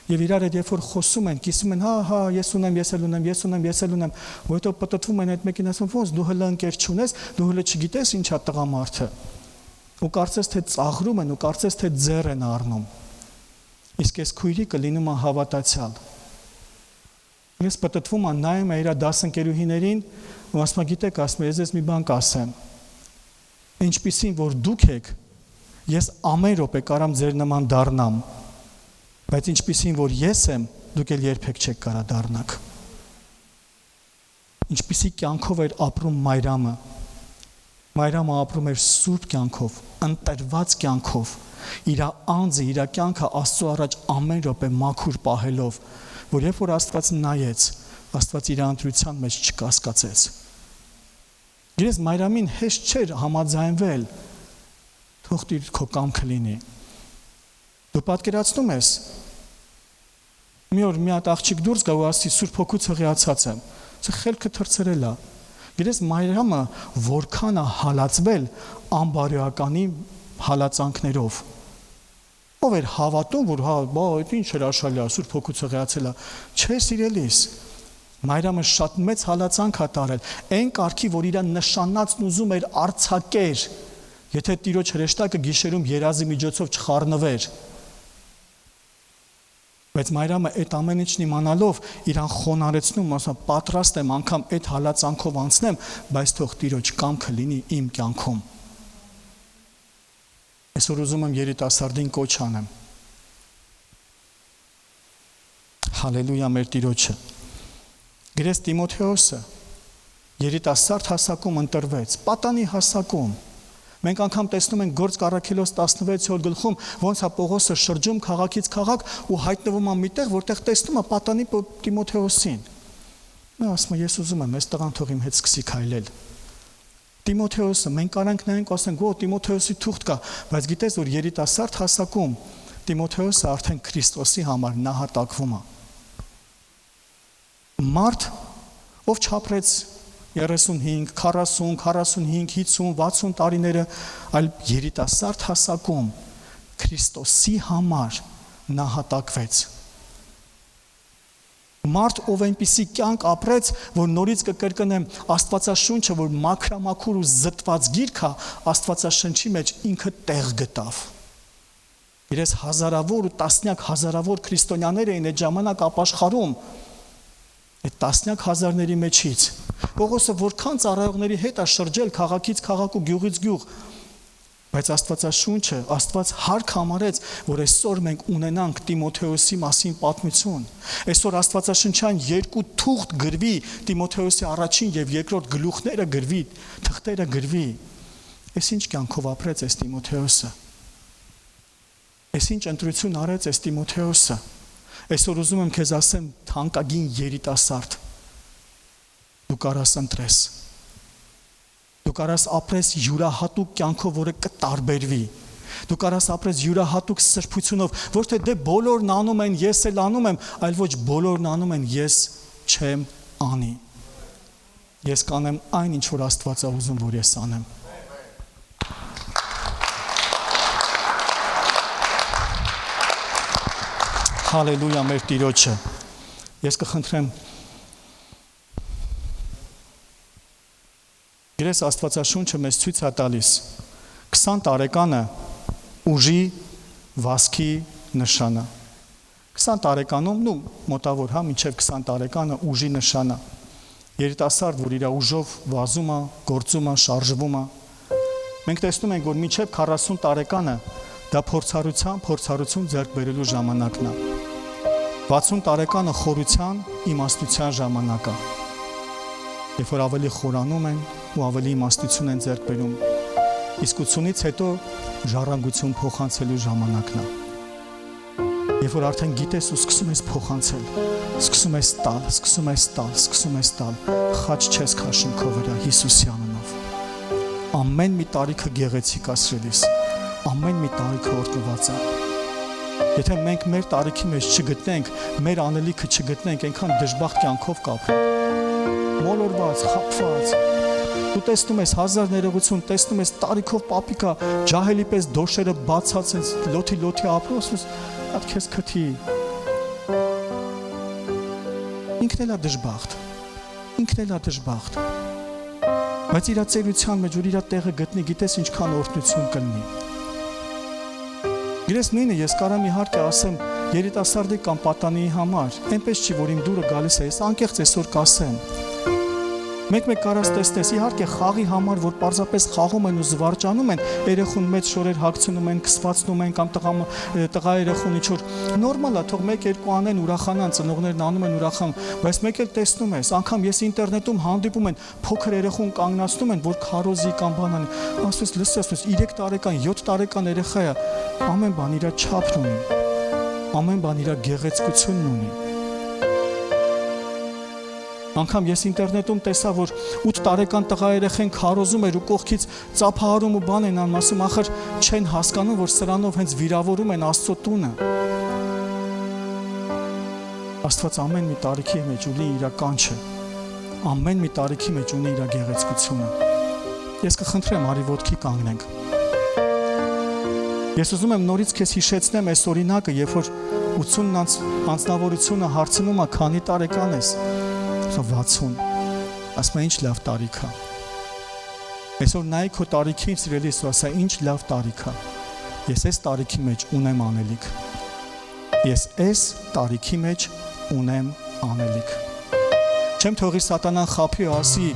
եւ իրար հետ երբ որ խոսում են, կիսում են, հա, ես ունեմ, ես էլ ունեմ, ու հետո պտտվում են այդ մեկին, ասում ոնց դու հələ ընկեր չունես, դու հələ չգիտես ինչա տղամարդը։ Ու կարծես թե ծաղրում են ու կարծես թե ձեռ են առնում։ Իսկ այս քույրիկը լինում է հավատացյալ։ Ես պտտվում եմ, նայում եմ իր դասընկերուհիներին ու ասում եմ, գիտեք, ասում եմ, ես մի բան կասեմ։ Ինչպիսին որ դուք եք, ես ամեն րոպե կարամ ձեր նման դառնամ, բայց ինչպիսին որ ես եմ, դուք էլ երբեք չեք կարա դառնաք։ Ինչպիսի կյանքով էր ապրում Մայրամը։ Մայրամը ապրում էր սուրբ կյանքով, ընտրված կյանքով, իր անձը, իր կյանքը Աստծո առաջ ամեն րոպե մաքուր պահելով, որ երբ որ Աստված նայեց, Աստված իր ընտրության մեջ չկասկածեց։ Ես Մայրամին հեշտ չէր համաձայնվել, թող դիր քո կամքը լինի։ Դու պատկերացնում ես, մի օր մի հատ աղջիկ դուրս գա ու ասի Սուրբ Հոգու ցեղացած եմ, սա խելքը թրցրել է։ Ես Մայրամը որքան է հալածվել անբարոյականի հալածանքներով։ Ով էր հավատում, որ բա այդ ինչ էր աշխալի, Սուրբ Հոգու ցեղացել է։ Չէ, սիրելիս։ Մայրամը շատ մեծ հալածանք է տարել, այն կարգի, որ իր նշանածն ուզում էր արձակեր, եթե Տիրոջ հրեշտակը գիշերում երազի միջոցով չխառնվեր։ Բայց Մայրամը այդ ամեն ինչն իմանալով իրան խոնարեցնում, ասում պատրաստ եմ անգամ այդ հալածանքով անցնեմ, բայց թող Տիրոջ կամքը լինի իմ կյանքում։ Այսօր ուզում եմ երիտասարդին կոչ անեմ։ Հալելույա մեր Տիրոջը։ Գրես Տիմոթեոսը երիտասարդ հասակում ընտրվեց, պատանի հասակում։ Մենք անգամ տեսնում ենք Գործք առաքելոց 16-րդ գլխում, ոնց է Պողոսը շրջում քաղաքից քաղաք ու հայտնվում է միտեղ, որտեղ տեսնում է պատանի Տիմոթեոսին։ Նա ասում է, ես ուզում եմ, այս տղան թող իմ հետ սկսի քայլել։ Տիմոթեոսը, մենք կարանք նայենք, ասենք, «Ո, Տիմոթեոսի թուղթ կա», բայց գիտես, որ երիտասարդ հասակում Տիմոթեոսը արդեն Քրիստոսի համար նահատակվում է։ Մարդ, ով չապրեց 35, 40, 45, 50, 60 տարիները, այլ երիտասարդ հասակում Քրիստոսի համար նահատակվեց։ Մարդ, ով այնպիսի կյանք ապրեց, որ նորից կկրկնեմ Աստվածաշունչը, որ մաքրամաքուր ու զտված գիրք է, Աստվածաշնչի մեջ ինքը տեղ գտավ։ Իրես հազարավոր ու տասնյակ հազարավոր քրիստոնյաներ էին այդ ժամանակ ապաշխարում այդ տասնյակ հազարների մեջից։ Պողոսը որքան ծառայողների հետ է շրջել քաղաքից քաղաք ու գյուղից գյուղ, բայց Աստվածաշունչը, Աստված հարկ համարեց, որ այսօր մենք ունենանք Տիմոթեոսի մասին պատմություն։ Այսօր Աստվածաշնչյան երկու թուղթ գրվի, Տիմոթեոսի առաջին եւ երկրորդ գլուխները գրվի, թղթերը գրվի։ Այս ինչ կյանքով ապրեց այս Տիմոթեոսը։ Այս ինչ ընտրություն արեց այս Տիմոթեոսը։ Այսօր ուզում եմ քեզ ասեմ, թանկագին երիտասարդ, դու կարաս ընտրես, դու կարաս ապրես յուրահատուկ կյանքով, որը կտարբերվի, դու կարաս ապրես յուրահատուկ սրբությունով, ոչ թե դե բոլորն անում են, ես էլ անում եմ, այլ ոչ բոլորն անում են, ես չեմ անի, ես կանեմ այն, ինչ որ Աստված է ուզում, որ ես անեմ։ Հալելույա մեր Տիրոջը։ Ես կխնդրեմ Գրես Աստվածաշունչը մեզ ցույց է տալիս 20 տարեկանը ուժի վասքի նշանը։ 20 տարեկանում, մոտավոր, մինչև 20 տարեկանը ուժի նշանը։ Երիտասարդ, որ իր ուժով վազում է, գործում է, շարժվում է։ Մենք տեսնում ենք, որ մինչև 40 տարեկանը դա փորձառություն ձեռք բերելու ժամանակն է։ 60 տարեկանը խորության, իմաստության ժամանակ է։ Երբ որ ավելի խորանում են ու ավելի իմաստություն են ձեռք բերում, իսկ 80-ից հետո ժառանգություն փոխանցելու ժամանակն է։ Երբ որ արդեն գիտես ու սկսում ես փոխանցել, սկսում ես տալ, խաչ չես քաշում քո վրա Հիսուսի անունով։ Ամեն մի տարիքը գեղեցիկ ասրելիս, ամեն մի տարիքը օրհնված է։ Եթե մենք մեր տարիքի մեջ չգտնենք, մեր անելիքը չգտնենք, այնքան դժբախտ կյանքով կապրենք։ Մոլորված, խաբված։ Դու տեսնում ես հազար ներողություն, տեսնում ես տարիքով պապիկա, ջահելի պես դոշերը բացած են, լոթի ապրում, այդ քեզ քթի։ Ինքն էլ է դժբախտ։ Բայց իր ծերության մեջ, որ իր տեղը գտնի, գիտես ինչքան օրհնություն կլինի։ Գրես նույնը ես կարամ իհարկե ասեմ երիտասարդի կամ պատանիի համար, այնպես չի, որ իմ դուրը գալիս է, ես անկեղծ այսօր կասեմ։ Մեկ-մեկ կարաս տեսնես, իհարկե խաղի համար, որ պարզապես խաղում են ու զվարճանում են, երեխուն մեծ շորեր հագցնում են, կսվածնում են կամ տղա երեխուն ինչ-որ նորմալ է, թող 1-2 անեն, ուրախանան, ծնողներն անում են ուրախանում, բայց մեկ էլ տեսնում ես, անգամ ես ինտերնետում հանդիպում են, փոքր երեխուն կանգնացնում են, որ քարոզի կամ բան անի, ասես լսես, 3 տարեկան, 7 տարեկան երեխա է, ամեն բան իր չափն ունի, ամեն բան իր գեղեցկությունն ունի։ Անգամ ես ինտերնետում տեսա, որ 8 տարեկան տղա երեխեն քարոզում էր ու կողքից ծափահարում ու բան են անում, ասում ախր չեն հասկանում, որ սրանով հենց վիրավորում են Աստծո տունը։ Աստված ամեն մի տարիքի մեջ ունի իր կանչը, ամեն մի տարիքի մեջ ունի իր գեղեցկությունը։ Ես կխնդրեմ, արի ոտքի կանգնենք։ Ես ուզում եմ նորից քեզ հիշեցնեմ այս օրինակը, երբ որ 80 անձնավորությունը հարցնում է, քանի տարեկան ես։ 60, ասում ինչ լավ տարիք է։ Այսօր նայ քո տարիքին, սիրելիս, ու ասա ինչ լավ տարիք է։ Ես այս տարիքի մեջ ունեմ անելիք։ Ես այս տարիքի մեջ ունեմ անելիք։ Չեմ թողի սատանան խաբի ու ասի,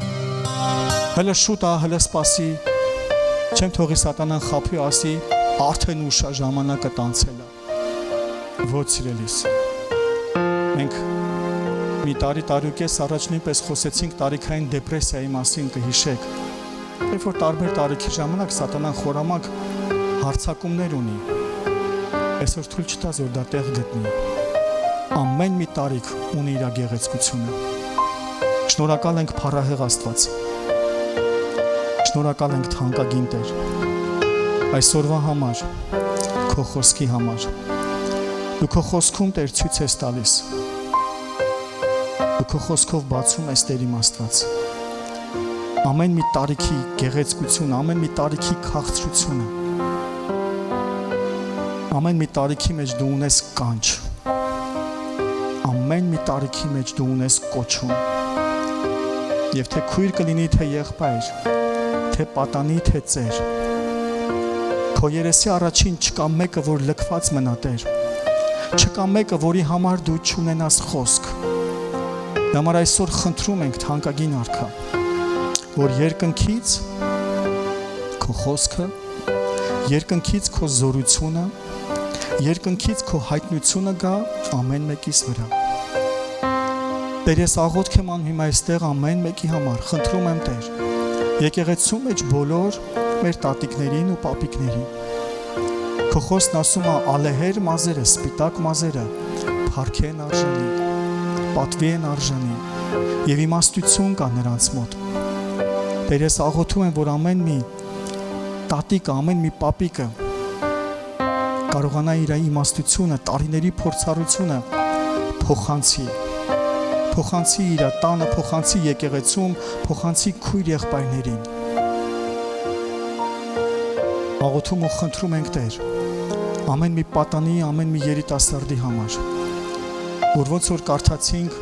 հələ շուտ է, հələ սպասի։ Չեմ թողի սատանան խաբի ու ասի, արդեն ուշ է, ժամանակը տանցել է։ Ոչ, սիրելիս։ Մենք մի տարի-տարուկես առաջ նույնպես խոսեցինք տարիքային դեպրեսիայի մասին, կհիշեք։ Երբ որ տարբեր տարիքի ժամանակ սատանան խորամանկ հարձակումներ ունի, այսօր թույլ չտաս, որ դա տեղ գտնի։ Ամեն մի տարիք ունի իր գեղեցկությունը։ Շնորհակալ ենք փառահեղ Աստված։ Շնորհակալ ենք թանկագին Տեր։ Այսօրվա համար, քո խոսքի համար։ Դու քո խոսքում Տեր ցույց ես տալիս։ Դու քո խոսքով բացում ես Տեր իմ Աստված։ Ամեն մի տարիքի գեղեցկություն, ամեն մի տարիքի քաղցրությունը, ամեն մի տարիքի մեջ դու ունես կանչ, ամեն մի տարիքի մեջ դու ունես կոչում։ Եվ թե քույր կլինի, թե եղբայր, թե պատանի, թե ծեր, քո երեսի առաջին չկա մեկը, որ լքված մնա Տեր, չկա մեկը, որի համար դու չունենաս խոսք։ Համար այսօր խնդրում ենք թանկագին Արքա, որ երկնքից քո խոսքը, երկնքից քո զորությունը, երկնքից քո հայտնությունը գա ամեն մեկիս վրա։ Տեր, ես աղոթք եմ անում հիմա այստեղ ամեն մեկի համար, խնդրում եմ Տեր, եկեղեցու մեջ բոլոր մեր տատիկներին ու պապիկներին։ Քո խոսքն ասում է ալեհեր մազերը, սպիտակ մազերը, փառքի են արժանի, պատվի են արժանի եւ իմաստություն կա նրանց մոտ։ Տեր, ես աղոթում եմ, որ ամեն մի տատիկը, ամեն մի պապիկը կարողանա իր իմաստությունը, տարիների փորձառությունը փոխանցի իր տանը, փոխանցի եկեղեցում, փոխանցի քույր եղբայրներին։ Աղոթում ու խնդրում ենք Տեր, ամեն մի պատանի, ամեն մի երիտասարդի համար, որ ոնց որ կարդացինք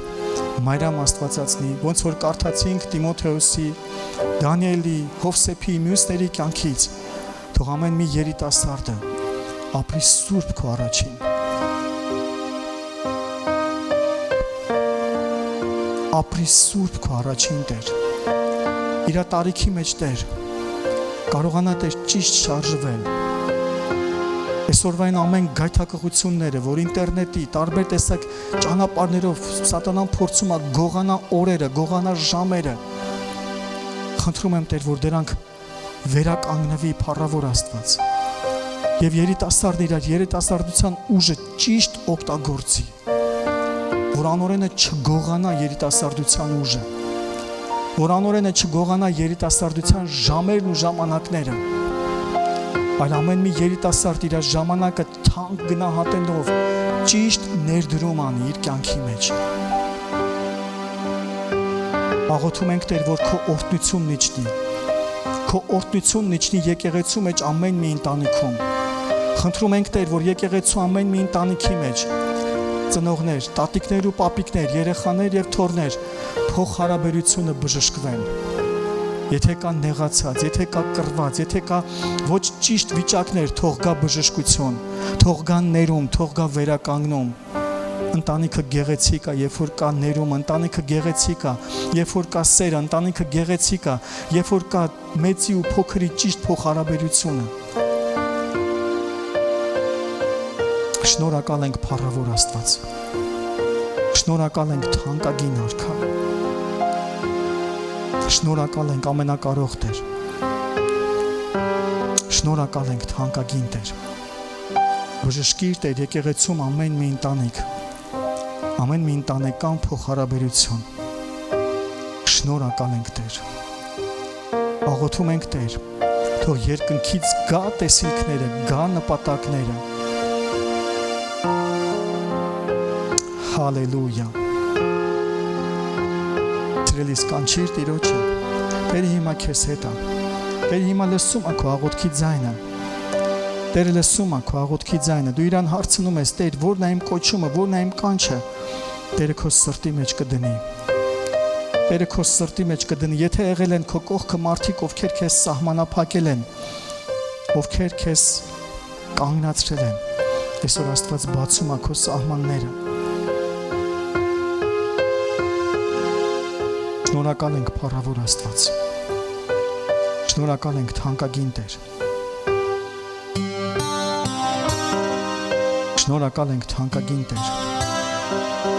Մայրամ Աստվածածնի, ոնց որ կարդացինք Տիմոթեոսի, Դանիելի, Հովսեփի, մյուսների կյանքից, թող ամեն մի երիտասարդը ապրի սուրբ քո առաջին։ Ապրի սուրբ քո առաջին Տեր։ Իր տարիքի մեջ Տեր, կարողանա Տեր ճիշտ շարժվել։ Այսօրվա այն ամեն գայթակղությունները, որ ինտերնետի տարբեր տեսակ ճանապարհներով սատանան փորձում է գողանա օրերը, գողանա ժամերը։ Խնդրում եմ Տեր, որ դրանք վերականգնվի փառավոր Աստված։ Եվ երիտասարդը իր երիտասարդության ուժը ճիշտ օգտագործի, որ անօրենը չգողանա երիտասարդության ուժը, որ անօրենը չգողանա երիտասարդության ժամերն ու ժամանակները, այլ ամեն մի երիտասարդ իր ժամանակը թանկ գնահատելով ճիշտ ներդրում անի իր կյանքի մեջ։ Աղոթում ենք Տեր, որ քո օրհնությունն իջնի, քո օրհնությունն իջնի եկեղեցու մեջ ամեն մի ընտանիքում։ Խնդրում ենք Տեր, որ եկեղեցու ամեն մի ընտանիքի մեջ ծնողներ, տատիկներ ու պապիկներ, երեխաներ եւ թոռներ փոխհարաբերությունը բժշկվեն։ Եթե կա նեղացած, եթե կա կռված, եթե կա ոչ ճիշտ վիճակներ, թող գա բժշկություն, թող գա ներում, թող գա վերականգնում։ Ընտանիքը գեղեցիկ է, երբ որ կա ներում, ընտանիքը գեղեցիկ է, երբ որ կա սեր, ընտանիքը գեղեցիկ է, երբ որ կա մեծի ու փոքրի ճիշտ փոխհարաբերությունը։ Շնորհակալ ենք փառավոր Աստված։ Շնորհակալ ենք թանկագին Արքա։ Շնորհակալ ենք ամենակարող Տեր։ Շնորհակալ ենք թանկագին Տեր։ Բժշկիր Տեր եկեղեցում ամեն մի ընտանիք, ամեն մի ընտանեկան փոխհարաբերություն։ Շնորհակալ ենք Տեր։ Աղոթում ենք Տեր, թող երկնքից գա տեսիլքները, գա նպատակները։ Հալելույա։ Տիրելիս կանչիր Տիրոջը։ Տերը հիմա քեզ հետ է։ Տերը հիմա լսում է քո աղոթքի ձայնը։ Տերը լսում է քո աղոթքի ձայնը։ Դու իրան հարցնում ես, Տեր, ո՞րն է իմ կոչումը, ո՞րն է իմ կանչը։ Տերը քո սրտի մեջ կդնի։ Տերը քո սրտի մեջ կդնի։ Եթե եղել են քո կողքը մարդիկ, ովքեր քեզ սահմանափակել են, ովքեր քեզ կանգնացրել են, այսօր Աստված բացում է քո սահմանները։ Շնորհակալ ենք փառավոր Աստված։ Շնորհակալ ենք թանկագին Տեր։ Շնորհակալ ենք թանկագին Տեր։